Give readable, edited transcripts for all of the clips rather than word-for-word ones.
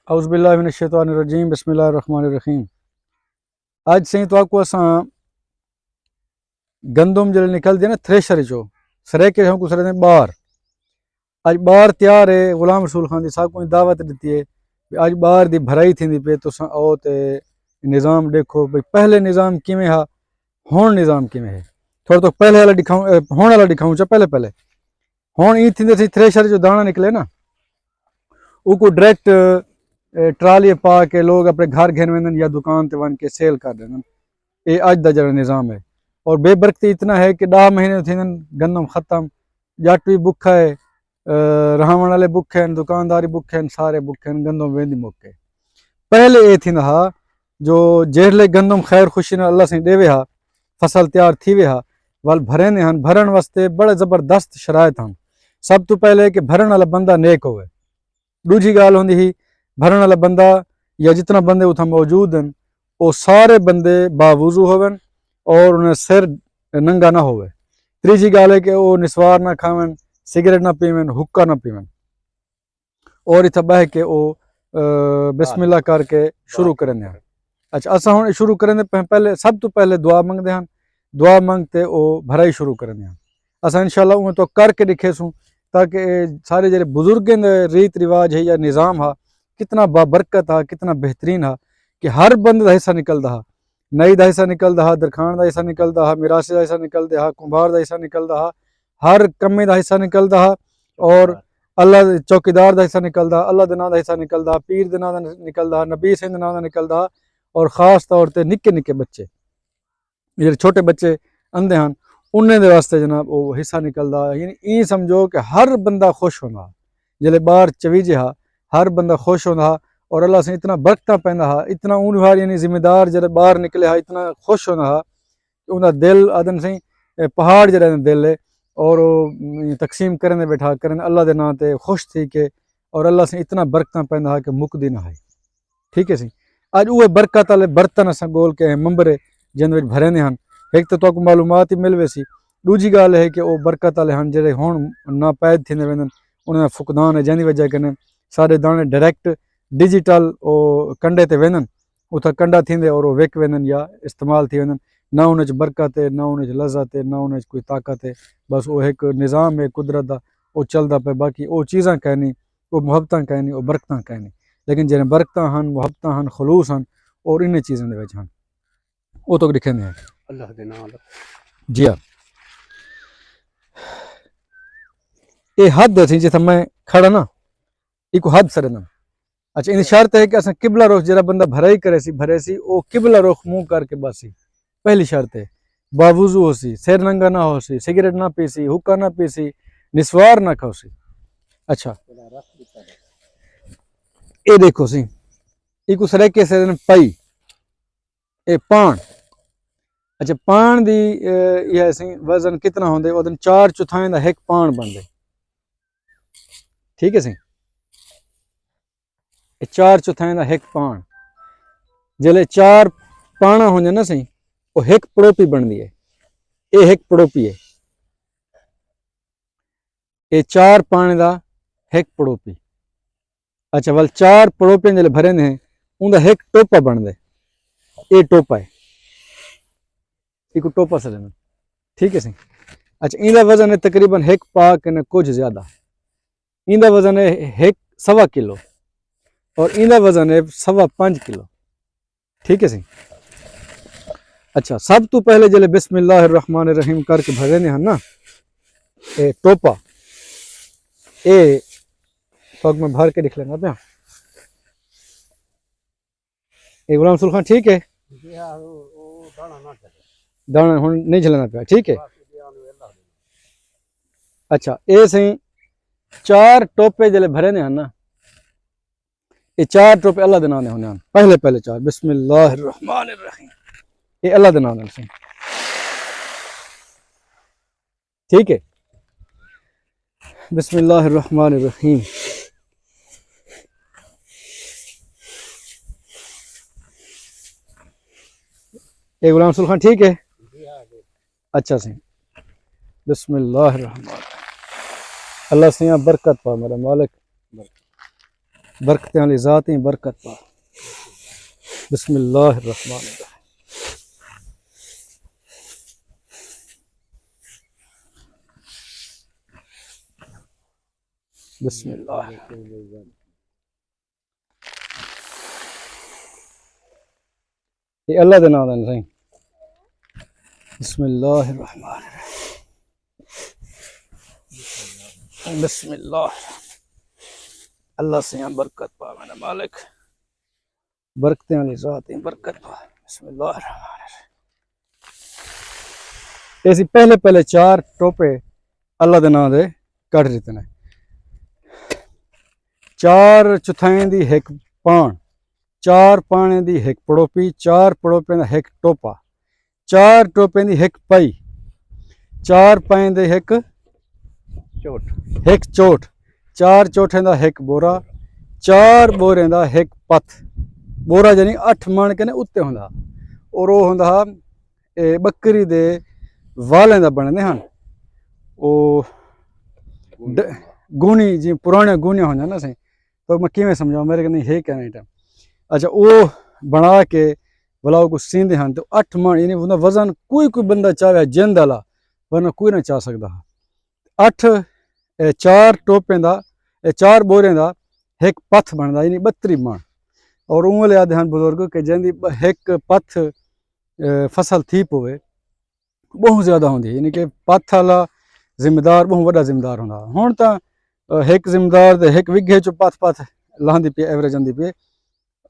اعوذ باللہ من الشیطان الرجیم بسم اللہ الرحمن الرحیم. آج سے تو آپ کو گندم جلے نکل دیا نا تھریشر چو سرے کے ہم کو سرے دیں بار آج بار تیار ہے. غلام رسول خان دی صاحب کو دعوت دیتی ہے آج بار دی بھرائی تھی دی پہ تو او تے نظام دیکھو بھئی پہلے نظام کیویں ہا ہون نظام کیویں ہے. تھوڑا تو پہلے والا دکھاؤں ہون والا دکھاؤں چا پہلے ہون ای تھی سی تھریشر جو دانا نکلے نا او کو ڈائریکٹ ٹرالی پا کے لوگ اپنے گھر گھن ویندن یا دکان تے ون کے سیل کر دین. اے اج دا جڑا نظام ہے اور بے برکتی اتنا ہے کہ 10 مہینے تھیندن گندم ختم جٹ بھی بکھا ہے رہاون والے بکھے ہیں دکانداری بکھے ہیں سارے بکھے ہیں گندم ویندی موکے. پہلے اے تھیندا ہا جو جہلے گندم خیر خوشی نال اللہ سے ڈیوے ہا فصل تیار تھی وے ہا ول بھریندے ہن بھرن واسطے بڑے زبردست شرائط ہن. سب تو پہلے کہ بھرن والا بندہ نیک ہوئے. دوجی گال ہوندی ہی بھرن والا بندہ یا جتنا بندے اتھا موجود ہیں وہ سارے بندے باوضو ہوون اور انہیں سر ننگا نہ ہوئے. تیجی گال ہے کہ وہ نسوار نہ کھاون سگریٹ نہ پیون حکا نہ پیون اور اتھا بہ کے وہ بسم اللہ کر کے شروع کریں ہیں. اچھا اسا ہوں شروع کریں پہلے سب تو پہلے دعا منگتے ہیں. دعا منگتے وہ بھرائی شروع کریں ہیں. اسا انشاءاللہ انہیں تو کر کے دکھے سوں تاکہ سارے جڑے بزرگیں ریت رواج ہے یا نظام ہا کتنا بابرکت ہا کتنا بہترین ہا کہ ہر بند دا حصہ نکلدا ہا. نئی دا حصہ نکلدا ہا درخان دا حصہ نکلدا ہا میراثی دا حصہ نکلدا ہا کمبھار دا حصہ نکلدا ہا ہر کمے دا حصہ نکلدا ہا اور اللہ چوکیدار دا حصہ نکلدا ہا اللہ دے نام دا حصہ نکلدا ہا پیر دے نام دا نکلدا ہا نبی سنگھ دے نام دا نکلدا ہا اور خاص طور تے نکے نکے بچے جڑے چھوٹے بچے اندے ہن انہیں دے واسطے جناب وہ حصہ نکلدا ہا. یعنی ای سمجھو کہ ہر بندہ خوش ہوندا جلے بار چویجے ہا ہر بندہ خوش ہوندا اور اللہ سے اتنا برکتاں پیندا ہا اتنا اون ہار یعنی ذمہ دار جڑے باہر نکلے ہا اتنا خوش ہوندا ہا کہ انہاں دل آدن سی پہاڑ جڑے دل ہے اور تقسیم کرنے بیٹھا کرنے اللہ دے نام تے خوش تھی کے اور اللہ سے اتنا برکتاں پیندا ہا کہ مکدی نہ ہے. ٹھیک ہے سی اج اوے برکت والے برتن اساں گول کے ممبرے جن وچ بھریندے ہن. ایک تو کو معلومات ہی مل ویسی. دوجی گال ہے کہ وہ برکت والے ہن جڑے ہون ناپید تھیندے ویندن انہاں فقدان ہے جن دی وجہ کنے سارے دانے ڈائریکٹ ڈیجیٹل او کنڈے تے ویندن اتھا کنڈا تھیندے اور وہ وک ویندن یا استعمال تھی ویندن. نہ انہیں برکت ہے نہ انہیں لذت ہے نہ انہیں کوئی طاقت ہے. بس وہ ایک نظام ہے قدرت دا وہ چلدا پہ باقی وہ چیزاں کہنی وہ محبتاں کہنی وہ برکتاں کہنی لیکن جنہیں برکتاں ہن محبتاں ہن خلوص ہن اور انہیں چیزاں دے وچ ہن وہ تو لکھے ہیں اللہ دے نام. جی ہاں یہ حد تھی جتھا میں کھڑا نا یہ کو حد سرنا. اچھا ان شرط ہے کہ اساں قبلہ رخ جڑا بندہ بھرائی کرے سی او قبلہ رخ منہ کر کے باسی. پہلی شرط ہے باوضو ہو سی سر ننگا نہ ہو سی سگریٹ نہ پی سی حکا نہ پی سی نسوار نہ کھاؤ سی. اچھا اے دیکھو سی یہ کو سرے کے سر پائی اے پان. اچھا پان دی یہ سی وزن کتنا ہوندے او دن 4/4 دا ایک پان بندے. ٹھیک ہے سی 4/4 دا ایک پان جلے 4 پانا ہوندے نا سی وہ ایک پڑوپی بندی ہے. اے ایک پڑوپی ہے اے 4 پانے دا ایک پڑوپی. اچھا ول 4 پڑوپے جلے بھرے نے ان دا ایک ٹوپا بن دے. اے ٹوپا ہے ایک ٹوپا سے لینا. ٹھیک ہے سی. اچھا ان دا وزن ہے تقریباً 1 پا کنے کچھ زیادہ. ان دا وزن ہے 1.25 کلو اور ان دا وزن ہے 5.25 کلو. ٹھیک ہے سی. اچھا سب تو پہلے جلے بسم اللہ الرحمن الرحیم کر کے بھرے نے ہن نا اے ٹوپا اے تو میں بھر کے دکھ لینا پیا. اے غلام رسول خان ٹھیک ہے دانا ہن نہیں جھلنا پیا. ٹھیک ہے. اچھا اے سی 4 ٹوپے جلے بھرے نے ہن نا یہ 4 ٹوپے اللہ دے نام دے ہونے ہن. پہلے 4 بسم اللہ الرحمن الرحیم یہ اللہ دے نام دے سی. ٹھیک ہے. بسم اللہ الرحمن الرحیم. یہ غلام رسول خان ٹھیک ہے. اچھا سی بسم اللہ الرحمن الرحیم. اللہ سے یہاں برکت پا میرا مالک. برکتیں والی ذاتیں برکت پا. بسم اللہ الرحمن الرحیم. بسم اللہ. یہ اللہ دے نام ہے. بسم اللہ الرحمن الرحیم. بسم اللہ. اللہ سے یہاں برکت پا میرا مالک. برکتیں والی ذاتیں برکت پا. بسم اللہ الرحمن الرحیم. ایسی پہلے 4 ٹوپے اللہ دے نام دے کٹ دیتے ہیں. 4 چوتھائیں دی ایک پان، 4 پانے دی ایک پڑوپی، 4 پڑوپیں دا ایک ٹوپا، 4 ٹوپیں دی ایک پائی، 4 پائیں دے ایک چوٹ، 4 چوٹھیں دا ایک بورا، 4 بوریں دا ایک پتھ. بورا یعنی 8 من کے نے اتے ہوندا اور وہ ہوندا بکری دے والیں دا بنے ہن. او گونی جی پرانے گونیاں ہوں نا سی تو میں کیویں سمجھاؤں میرے کہ نہیں ہے کہنا ٹائم. اچھا وہ بنا کے بلاؤ کو سیندے ہن تو 8 من یعنی وہ وزن کوئی بندہ چاہے جند والا ورنہ کوئی نہ چاہ سکتا. 8 4 ٹوپیں دا 4 بوریں دا ایک پتھ بندا یعنی 32 من. اور اون لے آدھے ہن بزرگ کہ جندی ایک پتھ فصل تھی پوے بہت زیادہ ہوندی یعنی کہ پتھ والا ذمہ دار بہت بڑا ذمہ دار ہوندا. ہن تا ایک ذمہ دار دے ایک وگھے چ پتھ لاندی پی ایوریج آندی پی.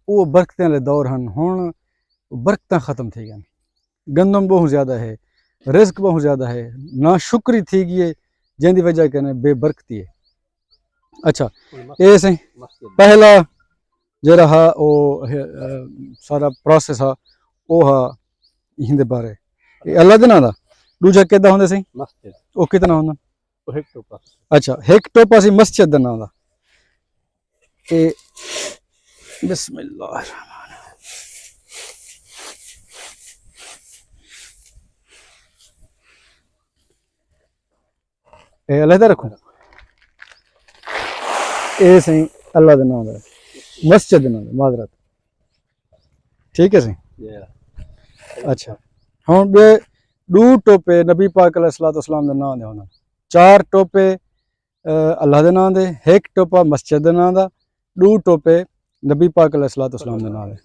وہ برکتیں والے دور ہن. ہن برکتاں ختم تھی گئیں. گندم بہت زیادہ ہے، رزق بہت زیادہ ہے، نا شکری تھی گئی ہے جن دی وجہ کہنے بے برکتی ہے. اچھا یہ سی پہلا جڑا ہا او سارا پروسیس ہا او ہا ہندے بارے اللہ دے نام دا. دوجا کیدا ہوندے سی مسجد او کتنا ہوندا ایک ٹوپا. اچھا ایک ٹوپا سی مسجد دا نام دا. بسم اللہ الرحمن الرحیم. اے علیحدہ رکھو. اے سی اللہ دے نام دا مسجد دے نام دا معذرت. ٹھیک ہے سی. اچھا ہن بے 2 ٹوپے نبی پاک علیہ الصلوۃ والسلام دے نام دے ہونا. 4 ٹوپے اللہ دے نام دے، ایک ٹوپا مسجد دے نام دا، 2 ٹوپے نبی پاک علیہ الصلوۃ والسلام دے نام دے.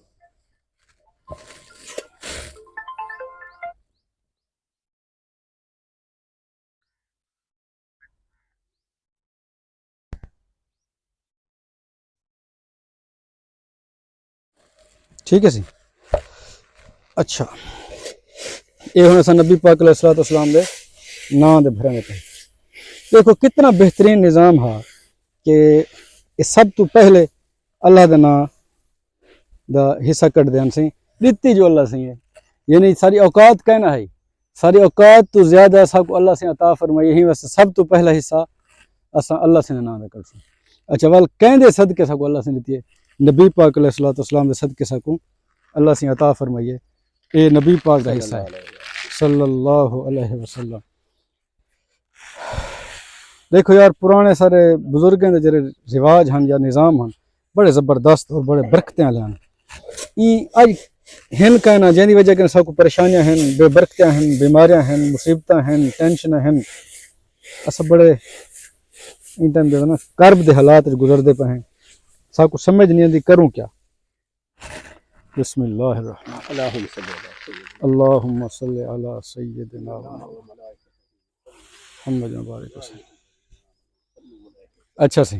ٹھیک ہے سی. اچھا یہ ہونا سا نبی پاک علیہ الصلوۃ والسلام دے نام دے بھرنے پہ. دیکھو کتنا بہترین نظام ہا کہ یہ سب تو پہلے اللہ دے نام دا حصہ کٹ دیان سی دیتی جو اللہ سی ہے. یعنی ساری اوقات کہنا ہے ساری اوقات تو زیادہ سب کو اللہ سے عطا فرمائی. یہی واسطے سب تو پہلا حصہ اساں اللہ سے نام دے کٹ سوں. اچھا ول کہندے صدقے سکو اللہ سے دیتی ہے نبی پاک علیہ الصلوۃ والسلام دے صدقے سکوں اللہ سے عطا فرمائیے. اے نبی پاک دا حصہ ہے صلی اللہ علیہ وسلم. دیکھو یار پرانے سارے بزرگوں دے جڑے رواج ہن یا نظام ہن بڑے زبردست اور بڑے برکتیں والے ہن. اج ہن کہنا جن دی وجہ کہ سب کو پریشانیاں ہیں، بے برکتیاں ہیں، بیماریاں ہیں، مصیبتاں ہیں، ٹینشن ہیں. اصل بڑے ان ٹائم دے نا کرب دے حالات گزردے پے ہیں. سب کو سمجھ نہیں آتی کروں کیا. بسم اللہ الرحمن اللہم صلی علی سیدنا محمد وبارک وسلم. اچھا سی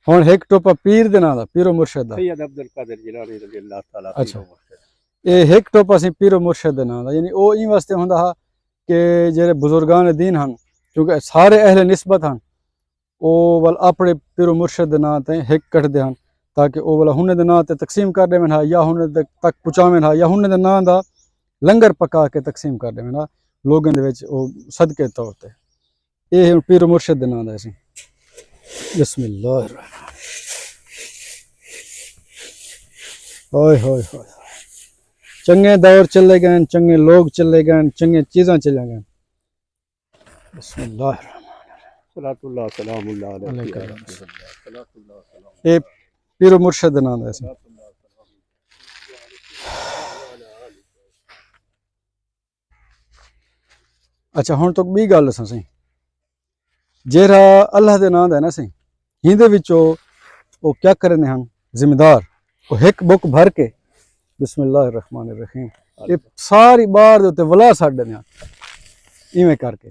ہن ایک ٹوپا پیر دے نام دا پیر و مرشد دا سید عبد القادر جیلانی رضی اللہ تعالی عنہ. اچھا یہ ایک ٹوپا سی پیر و مرشد دے نام دا یعنی او این واسطے ہوندا ہا کہ جڑے بزرگان دین ہن کیونکہ سارے اہل نسبت ہن او ول اپنے پیر و مرشد دے نام تے ایک کٹ دے ہن تاکہ او والا ہن دے نام تے تقسیم کر دے ہا یا ہن تک پہنچاویں ہا یا ہن دے نام دا لنگر پکا کے تقسیم کر دے ہا لوگوں دے وچ او صدقے طور تے. اے پیر و مرشد دے نام دا سی. بسم اللہ الرحمن ہوئے ہوئے ہوئے. چنگے دور چلے گئے، چنگے لوگ چلے گئے، چنگے چیزاں چلے گئے. بسم اللہ الرحمن صلاۃ اللہ سلام اللہ علیہ. یہ پیرو مرشد دا نام ہے سی اچھا ہن تو بھی گل دساں سی جیڑا اللہ دے نام دا ہے نا سی ہندے وچوں وہ کیا کرنے ہن ذمہ دار وہ ایک بک بھر کے بسم اللہ الرحمن الرحیم یہ ساری بار دے تے ولا ساڈے نے ایویں کر کے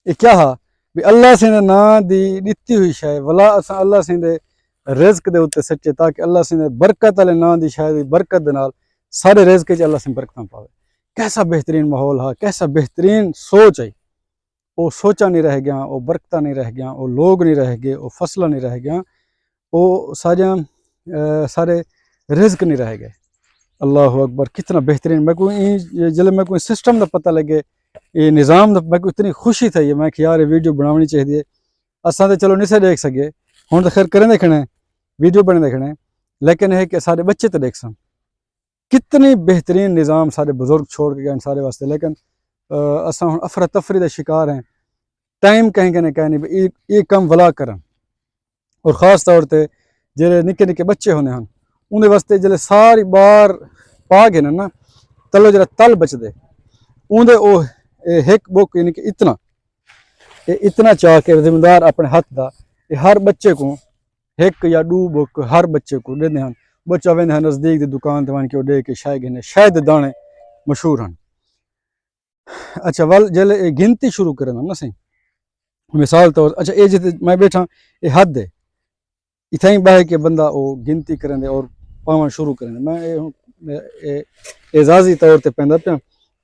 یہ کیا ہا بھی اللہ سے نام دی دتی ہوئی شے ولا اساں اللہ سے دے رزق دے اوتے سچے تاکہ اللہ سے برکت والے نام دی شے دی برکت دے نال سارے رزق وچ اللہ سے برکتاں پاوے کیسا بہترین ماحول ہا کیسا بہترین سوچ ہے وہ سوچا نہیں رہ گیا وہ برکتاں نہیں رہ گیا وہ لوگ نہیں رہ گئے وہ فصلہ نہیں رہ گیا وہ سارے رزق نہیں رہ گئے اللہ اکبر کتنا بہترین میں کوئی جلے میں کوئی سسٹم دا پتہ لگے یہ نظام دا میں کوئی اتنی خوشی تھی میں کہ یار یہ ویڈیو بناونی چاہیے اساں تے چلو نہیں سے دیکھ سکے ہن تو خیر کریں دیکھنے ویڈیو بنے دیکھنے لیکن ہے کہ سارے بچے تو دیکھ سن کتنی بہترین نظام سارے بزرگ چھوڑ کے گئے سارے واسطے لیکن اساں ہن افراتفری دے شکار ہیں ٹائم کہیں کہ نہیں یہ کم ولا کرن اور خاص طور تے جڑے نکے نکے بچے ہونے ہن انہاں واسطے جلے ساری بار پا گئے نا تلو جڑا تل بچ دے اون دے او ایک بک یعنی کہ اتنا چاہ کے ذمہ دار اپنے ہاتھ دا یہ ہر بچے کو ایک یا دو بک ہر بچے کو دیندے ہن بچہ ویندے نزدیک دی دکان تے وان کے دے کے شاید دانے مشہور ہن اچھا ول جلے گنتی شروع کرن نا سی مثال طور اچھا یہ جتے میں بیٹھا یہ حد ہے اتھائی باہے کہ بندہ وہ گنتی کریں دے اور پاون شروع کریں دے میں اعزازی طور تے پیندا پیا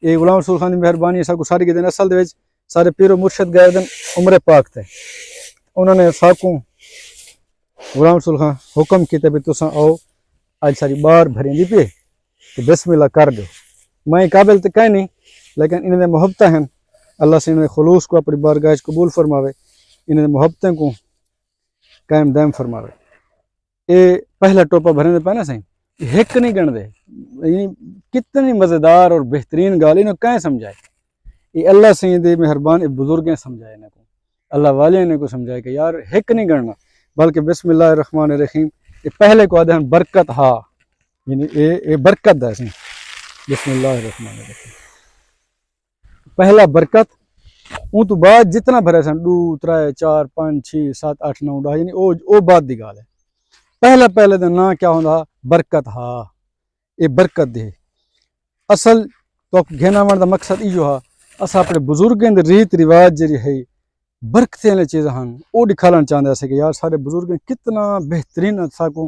یہ غلام رسول خان دی مہربانی سب کو ساری کے دن اصل دے وچ سارے پیر و مرشد گئے دن عمر پاک تے انہوں نے سب کو غلام رسول خان حکم کیتے بھی تساں آؤ آج ساری بار بھریں دی پے کہ بسم اللہ کر دو میں قابل تے کہیں نہیں لیکن انہیں دے محبتیں ہیں اللہ سے انہیں خلوص کو اپنی بارگاہ قبول فرماوے انہیں دے محبتیں کو قائم دائم فرماوے یہ پہلا ٹوپا بھرنے دے پہنا سہیں ہک نہیں گن دے کتنی مزیدار اور بہترین گال انہوں کہیں سمجھائے یہ اللہ سے دے مہربان بزرگیں سمجھائے انہیں کو اللہ والے انہیں کو سمجھائے کہ یار ہک نہیں گننا بلکہ بسم اللہ الرحمن الرحیم یہ پہلے کو آدھے ہیں برکت ہا یعنی یہ برکت دا سیں بسم اللہ الرحمن الرحیم پہلا برکت اون تو بعد جتنا بھرے سن 2 3 4 5 6 7 8 9 10 یعنی او بعد دی گال ہے پہلے دن نا کیا ہوندا برکت ہا یہ برکت دے اصل تو گھنا من دا مقصد ایو ہا اسا اپنے بزرگیں دے ریت رواج جڑی ہے برکتیں والی چیزاں ہن او دکھانا چاہندے سے کہ یار سارے بزرگیں کتنا بہترین اسا کو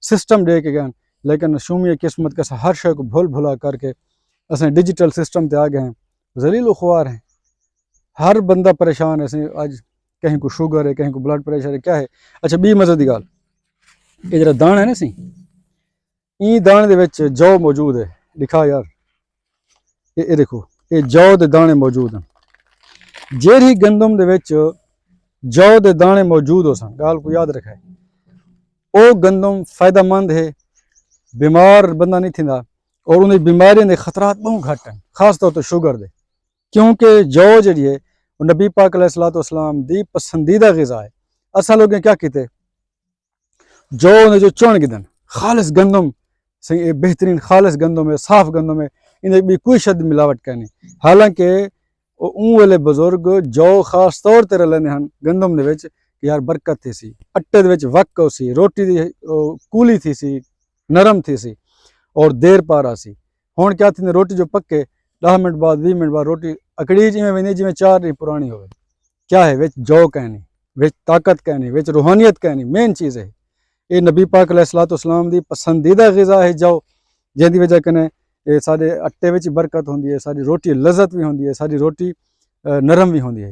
سسٹم دے کے گئے لیکن شومی قسمت کا ہر شے کو بھلا کر کے اسیں ڈیجیٹل سسٹم تے آ گئے ہیں ذلیل و خوار ہیں ہر بندہ پریشان ہے آج کہیں کو شوگر ہے کہیں کو بلڈ پریشر ہے کیا ہے اچھا بھی مزے دی گال یہ جڑا دان ہے نا سی این دانے دے وچ جو موجود ہے دکھا یار یہ دیکھو یہ جو دے دانے موجود ہیں جیڑی گندم دے وچ جو دے دانے موجود ہو سن گال کو یاد رکھے او گندم فائدہ مند ہے بیمار بندہ نہیں تھیندا اور انہیں بیماریاں دے خطرات بہت گھٹ ہیں خاص طور تے شوگر دے کیونکہ جو جڑی ہے وہ نبی پاک علیہ السلام دی پسندیدہ غذا ہے اساں لوگیں کیا کیتے جو نے جو چون گدن خالص گندم سے بہترین خالص گندم ہے صاف گندم ہے انہیں بھی کوئی شد ملاوٹ کرنی حالانکہ اون والے بزرگ جو خاص طور تے رلنے ہن گندم دے وچ کہ یار برکت تھی سی اٹے دے وچ وق سی روٹی دی کولی تھی سی نرم تھی سی اور دیر پارا سی ہن کیا تھی روٹی جو پکے 10 منٹ بعد 20 منٹ بعد روٹی اکڑی جی میں ویندی جی میں 4 نہیں پرانی ہوئے کیا ہے وچ جو کہنی وچ طاقت کہنی وچ روحانیت کہنی مین چیز ہے یہ نبی پاک علیہ السلام دی پسندیدہ غذا ہے جو جن دی وجہ کنے یہ سارے اٹے وچ برکت ہوندی ہے ساری روٹی لذت بھی ہوندی ہے ساری روٹی نرم بھی ہوندی ہے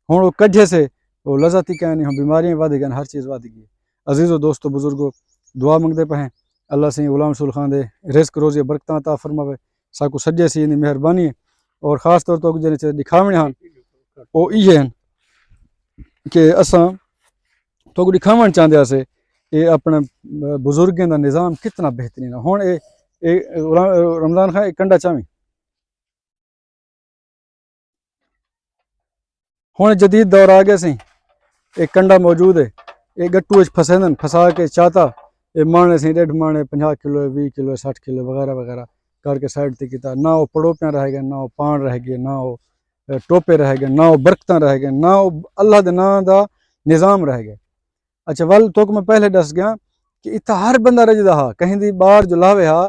ہن وہ کڈھے سے وہ لذت ہی کہنی ہن بیماریاں ود گئیں ہر چیز ود گئی عزیزو دوستو بزرگو دعا منگدے پہیں اللہ سے غلام رسول خان دے رزق روزی برکتاں عطا فرماوے ساکو سجے سی دی مہربانی ہے اور خاص طور تو جن دکھاونے ہن وہ یہ ہیں کہ اساں تو دکھاون چاہندے سے یہ اپنے بزرگیں دا نظام کتنا بہترین ہے ہن رمضان خان کنڈا چاویں ہن جدید دور آ گیا سی ایک کنڈا موجود ہے یہ گٹو وچ پھسے پھسا کے چاہتا یہ مانے سی 1.5 مانے 50 کلو 20 کلو 60 کلو وغیرہ وغیرہ کر کے سائڈ تے کیتا نہ وہ پڑوپیاں رہ گئے نہ وہ پان رہ گئے نہ وہ ٹوپے رہ گئے نہ وہ برکتاں رہ گئے نہ وہ اللہ دے نام دا نظام رہ گئے اچھا ول تو میں پہلے دس گیا کہ اتھا ہر بندہ رجدا ہا کہیں دی بار جو لاوے ہا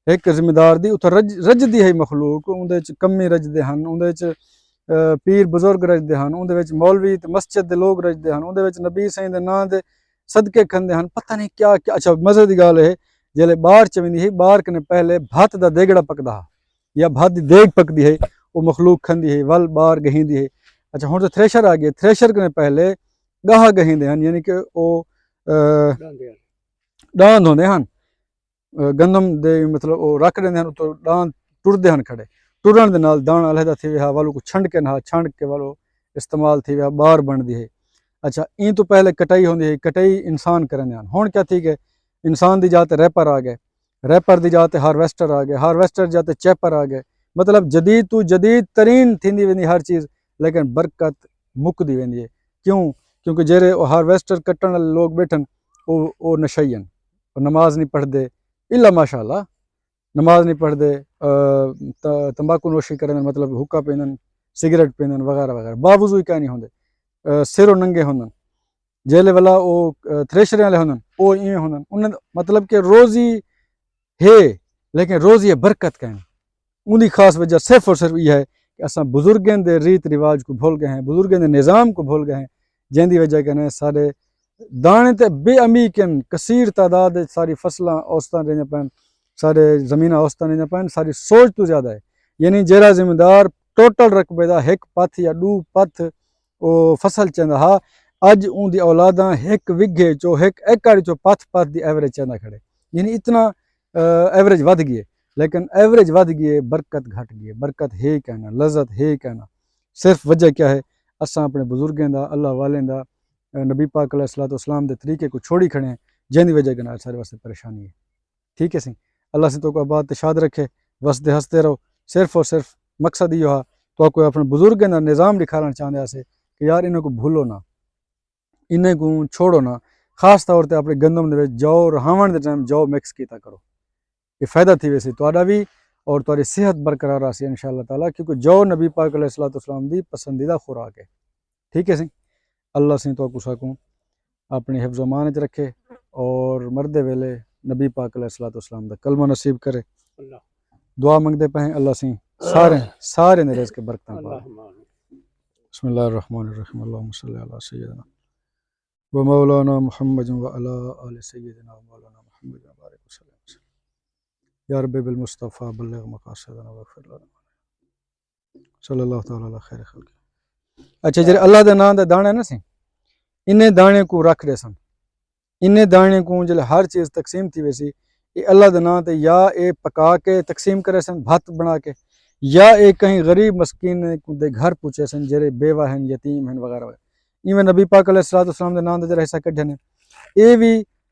ایک ذمہ دار دی اتھا رجدی ہے مخلوق اندے وچ کمی رجدے ہن اندے وچ پیر بزرگ رجدے ہن اندے وچ مولوی تے مسجد دے لوگ رجدے ہن اندے وچ نبی سائیں دے نام دے صدقے کھندے ہن پتہ نہیں کیا کیا اچھا مزے دی گل ہے جلے باہر چویندی ہے باہر کنے پہلے بھت دا دیگڑا پکدا ہا یا بھت دی دیگ پکدی ہے وہ مخلوق کھندی ہے ول باہر گہیندی ہے اچھا ہن تو تھریشر آ گئے تھریشر کنے پہلے گاہ گہیندے ہن یعنی کہ او ڈاند ہوندے ہن گندم دے مطلب وہ رکھ دیندے ہن تو ڈاند ٹردے ہن کھڑے ٹرن دے نال دانا علیحدہ تھی ویا والو کو چھنڈ کے نہ چھنڈ کے والو استعمال تھی ویا باہر بندی ہے اچھا این تو پہلے کٹائی ہوندی ہے کٹائی انسان کرنے ہن ہن کیا تھی کہ انسان دی جاتے ریپر آ گئے ریپر دی جاتے ہارویسٹر آ گئے ہارویسٹر جاتے چیپر آ گئے مطلب جدید تو جدید ترین تھیندی ویندی ہر چیز لیکن برکت مکدی ویندی ہے کیوں کیونکہ جیرے ہارویسٹر کٹن والے لوگ بیٹھن وہ نشئین وہ نماز نہیں پڑھ دے الا ماشاء اللہ نماز نہیں پڑھ دے تمباکو نوشی کرن مطلب حکا پیندن سگریٹ پیندن وغیرہ وغیرہ باوضو ہی کیا نہیں ہوندے سر و ننگے ہوندن جیلے والا وہ تھریشرے والے ہوندن وہ ایویں ہوندن انہیں مطلب کہ روزی ہے لیکن روزی ہے برکت کہیں ان دی خاص وجہ صرف اور صرف یہ ہے کہ اساں بزرگیں دے ریت رواج کو بھول گئے ہیں بزرگیں دے نظام کو بھول گئے ہیں جن دی وجہ کہ سارے دانے تے بے امیکن کثیر تعداد ساری فصلاں اوسطاں رہنے پین سارے زمیناں اوسطاں رہنے پین ساری سوچ تو زیادہ ہے یعنی جیڑا ذمہ دار ٹوٹل رقبے دا ایک پتھ یا دو پتھ او فصل چندا ہا اج اون دی اولاداں ایک وگھے چو ایک ایکڑ چو پتھ دی ایوریج چندا کھڑے یعنی اتنا ایوریج ود گئی ہے لیکن ایوریج ود گئی ہے برکت گھٹ گئی ہے برکت ہے کہنا لذت ہے کہنا صرف وجہ کیا ہے اساں اپنے بزرگیں دا اللہ والیں دا نبی پاک علیہ الصلوۃ والسلام دے طریقے کو چھوڑی کھڑے ہیں جن دی وجہ کے نال سارے واسطے پریشانی ہے ٹھیک ہے سی اللہ سے تو کو بات شاد رکھے وسدے ہستے رہو صرف اور صرف مقصد یہ ہا تو کوئی اپنے بزرگیں دا نظام دکھانا چاہندے اسے کہ یار انہاں کو بھولو نہ انہیں کو چھوڑو نہ خاص طور تے اپنے گندم دے وچ جو رہاون دے ٹائم جو مکس کیتا کرو یہ فائدہ تھی ویسے تہاڈا بھی اور تہاڈی صحت برقرار رہسی انشاءاللہ تعالی کیونکہ جو نبی پاک علیہ الصلوۃ والسلام دی پسندیدہ خوراک ہے ٹھیک ہے سی اللہ سے تو کو سکوں اپنی حفظ و امان وچ رکھے اور مردے ویلے نبی پاک علیہ الصلوۃ والسلام دا کلمہ نصیب کرے دعا منگتے پہیں اللہ سے سارے نے رزق برکتاں پائے بسم اللہ الرحمن الرحیم اللہم صلی علی سیدنا و مولانا محمد و علی آل سیدنا و مولانا محمد و بارک وسلم یا رب بالمصطفیٰ بلغ مقاصدنا واغفر لنا صلی اللہ تعالی علی خیر خلق اچھا جی اللہ دے نام دے دانے نا سی انہیں دانے کو رکھ دے سن انہیں دانے کو جلے ہر چیز تقسیم تھی ویسی یہ اللہ دے نام تے یا اے پکا کے تقسیم کرے سن بھت بنا کے یا اے کہیں غریب مسکین دے گھر پوچھے سن جڑے بیوہ ہیں یتیم ہیں وغیرہ وغیرہ ایویں نبی پاک علیہ الصلوۃ والسلام دے نام دے جڑا حصہ کڈھے نے اے بھی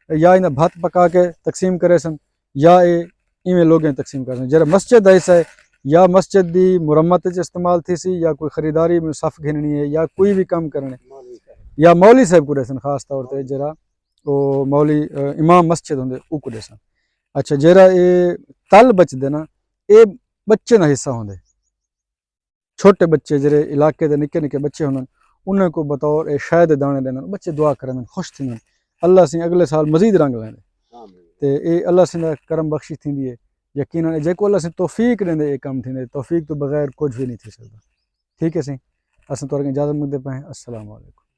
یا انہیں بھت پکا کے تقسیم کرے سن یا اے ایویں لوگیں تقسیم کرے سن جڑا مسجد دا حصہ ہے یا مسجد دی مرمت وچ استعمال تھی سی یا کوئی خریداری میں صف گھننی ہے یا کوئی بھی کام کرنے یا مولوی صاحب کو سن خاص طور تے جڑا او مولوی امام مسجد ہوندے او کو سن اچھا جڑا اے تل بچدے نا اے بچے نا حصہ ہوندے چھوٹے بچے جڑے علاقے دے نکے نکے بچے ہوندن انہاں کو بطور اے شاید دانے دینن بچے دعا کرن خوش تھین اللہ سے اگلے سال مزید رنگ لیندے تے اے اللہ سے کرم بخشی تھیندی ہے یقیناً جے کو اللہ سے توفیق دیندے اے کام تھیندے توفیق تو بغیر کچھ بھی نہیں تھی سکدا ٹھیک ہے سی اساں تو اجازت منگدے پئے السلام علیکم